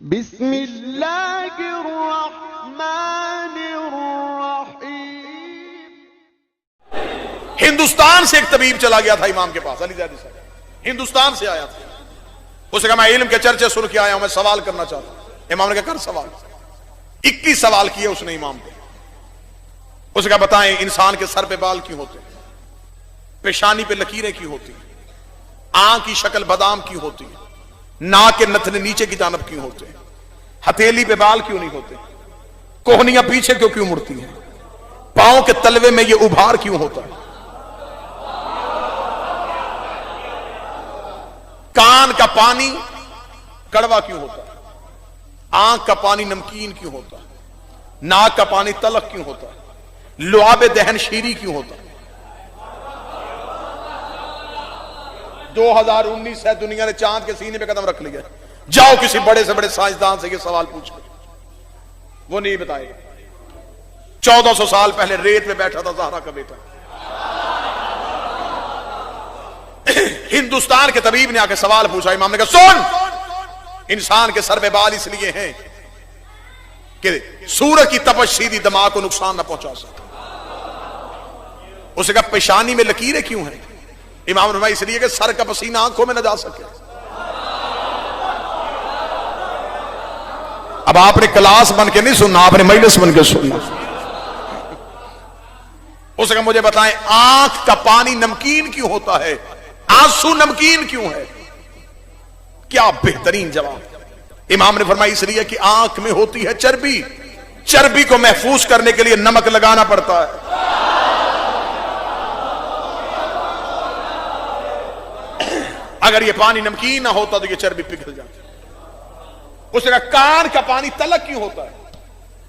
بسم اللہ الرحمن الرحیم۔ ہندوستان سے ایک طبیب چلا گیا تھا امام کے پاس، علی زیدی صاحب ہندوستان سے آیا تھا۔ اس نے کہا میں علم کے چرچے سن کے آیا ہوں، میں سوال کرنا چاہتا ہوں۔ امام نے کہا کر سوال۔ 21 سوال کیے اس نے امام کو۔ اس نے کہا بتائیں انسان کے سر پہ بال کیوں ہوتے ہیں، پیشانی پہ لکیریں کیوں ہوتی ہیں، آنکھ کی شکل بادام کیوں ہوتی ہے، ناک کے نتنے نیچے کی جانب کیوں ہوتے ہیں، ہتھیلی پہ بال کیوں نہیں ہوتے، کوہنیاں پیچھے کیوں مڑتی ہیں، پاؤں کے تلوے میں یہ ابھار کیوں ہوتا ہے، کان کا پانی کڑوا کیوں ہوتا ہے، آنکھ کا پانی نمکین کیوں ہوتا ہے، ناک کا پانی تلخ کیوں ہوتا ہے، لعاب دہن شیریں کیوں ہوتا ہے۔ 2019 ہے، دنیا نے چاند کے سینے پہ قدم رکھ لیا۔ جاؤ کسی بڑے سے بڑے سائنسدان سے یہ سوال پوچھو، وہ نہیں بتائے گا۔ 1400 سال پہلے ریت میں بیٹھا تھا زہرا کا بیٹا۔ ہندوستان کے طبیب نے آ کے سوال پوچھا، امام نے کہا سن، انسان کے سر پہ بال اس لیے ہیں کہ سورج کی تپش سیدھی دماغ کو نقصان نہ پہنچا سکے۔ اسے کہا پیشانی میں لکیریں کیوں ہیں؟ امام نے فرمایا اس لیے کہ سر کا پسینہ آنکھوں میں نہ جا سکے۔ اب آپ نے کلاس بن کے نہیں سننا، آپ نے مجلس بن کے سننا۔ اس نے کہا مجھے بتائیں آنکھ کا پانی نمکین کیوں ہوتا ہے، آنسو نمکین کیوں ہے؟ کیا بہترین جواب۔ امام نے فرمایا اس لیے کہ آنکھ میں ہوتی ہے چربی، چربی کو محفوظ کرنے کے لیے نمک لگانا پڑتا ہے۔ اگر یہ پانی نمکین نہ ہوتا تو یہ چربی پگھل جاتی۔ اس نے کہا کان کا پانی تلخ کیوں ہوتا ہے؟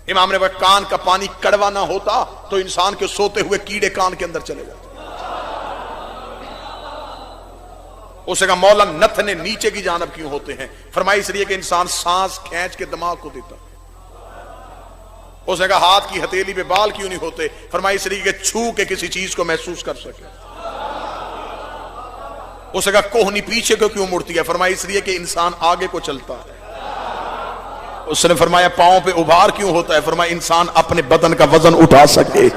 امام نے کہا کان کا پانی کڑوا نہ ہوتا تو انسان کے سوتے ہوئے کیڑے کان کے اندر چلے جاتے۔ اس نے کہا مولا نتنے نیچے کی جانب کیوں ہوتے ہیں؟ فرمایا اس لیے کہ انسان سانس کھینچ کے دماغ کو دیتا۔ اس نے کہا ہاتھ کی ہتھیلی پہ بال کیوں نہیں ہوتے؟ فرمایا اس لیے کہ چھو کے کسی چیز کو محسوس کر سکے۔ اس نے کہا کوہنی پیچھے کو کیوں مڑتی ہے؟ فرمایا اس لیے کہ انسان آگے کو چلتا ہے۔ اس نے فرمایا پاؤں پہ ابھار کیوں ہوتا ہے؟ فرمایا انسان اپنے بدن کا وزن اٹھا سکے۔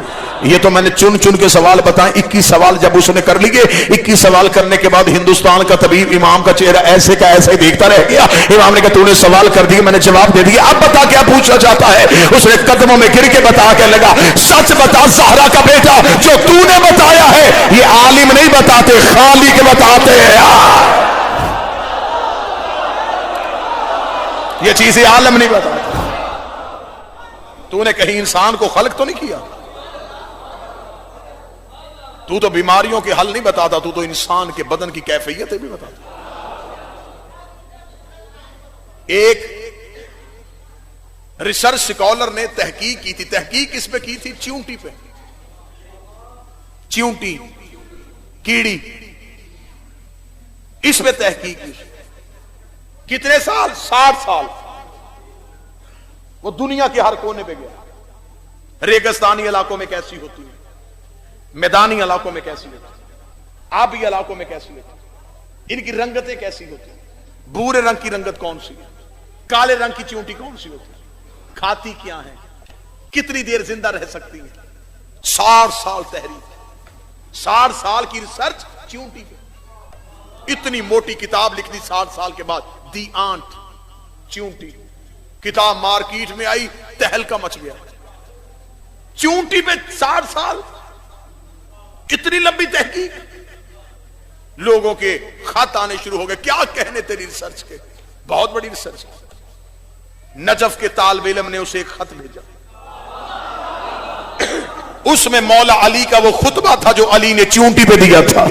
یہ تو میں نے چن چن کے سوال بتائیں۔ 21 سوال جب اس نے کر لیے، 21 سوال کرنے کے بعد ہندوستان کا طبیب امام کا چہرہ ایسے کا ایسے ہی دیکھتا رہ گیا۔ امام نے کہا تو نے سوال کر دیا، میں نے جواب دے دیا، اب بتا کیا پوچھنا چاہتا ہے؟ اس نے قدموں میں گر کے بتا کے لگا سچ بتا زہرا کا بیٹا، جو تو نے بتایا ہے یہ عالم نہیں بتاتے، خالق بتاتے ہیں۔ یہ چیزیں عالم نہیں بتاتا۔ تو نے کہیں انسان کو خلق تو نہیں کیا، تو تو بیماریوں کے حل نہیں بتاتا، تو تو انسان کے بدن کی کیفیتیں بھی بتاتا۔ ایک ریسرچ سکالر نے تحقیق کی تھی، تحقیق کس پہ کی تھی؟ چیونٹی پہ، چیونٹی کیڑی، اس پہ تحقیق کی۔ کتنے سال؟ 60 سال۔ وہ دنیا کے ہر کونے پہ گیا، ریگستانی علاقوں میں کیسی ہوتی ہے، میدانی علاقوں میں کیسی ہوتی ہے، آبی علاقوں میں کیسی ہوتی ہے، ان کی رنگتیں کیسی ہوتی ہیں، بھورے رنگ کی رنگت کون سی ہے، کالے رنگ کی چیونٹی کون سی ہوتی ہے، کھاتی کیا ہے، کتنی دیر زندہ رہ سکتی ہے۔ 60 سال تحریک، 60 سال کی ریسرچ چیونٹی پہ۔ اتنی موٹی کتاب لکھنی 60 سال کے بعد، دی آنٹ چیونٹی۔ کتاب مارکیٹ میں آئی، تہلکہ مچ گیا۔ چیونٹی پہ 60 سال، اتنی لمبی تحقیق۔ لوگوں کے خط آنے شروع ہو گئے، کیا کہنے تیری ریسرچ کے، بہت بڑی ریسرچ۔ نجف کے طالب علم نے اسے ایک خط بھیجا، اس میں مولا علی کا وہ خطبہ تھا جو علی نے چیونٹی پہ دیا تھا۔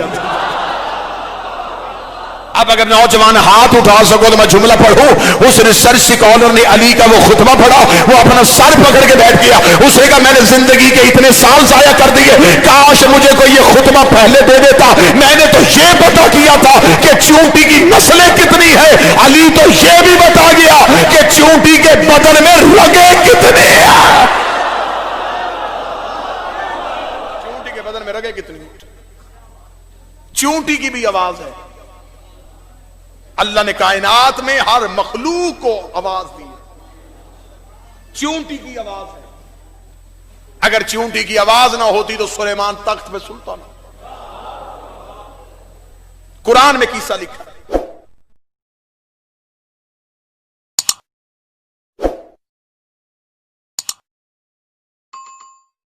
اب اگر نوجوان ہاتھ اٹھا سکو تو میں جملہ پڑھوں۔ اس ریسرچ سکالر نے علی کا وہ خطبہ پڑھا، وہ اپنا سر پکڑ کے بیٹھ گیا۔ اس نے کہا میں نے زندگی کے اتنے سال ضائع کر دیے، کاش مجھے کوئی یہ خطبہ پہلے دے دیتا، میں نے تو یہ پتا کیا تھا کہ چیونٹی کی نسلیں کتنی ہیں۔ علی تو یہ بھی بتا گیا کہ چیونٹی کے بدن میں رگیں کتنے ہیں۔ چیونٹی کے بدن میں رگیں کتنی ہیں، چیونٹی کی بھی آواز ہے۔ اللہ نے کائنات میں ہر مخلوق کو آواز دی. چونٹی کی آواز ہے. اگر چونٹی کی آواز نہ ہوتی تو سلیمان تخت پہ سلطان. قرآن میں قصہ لکھا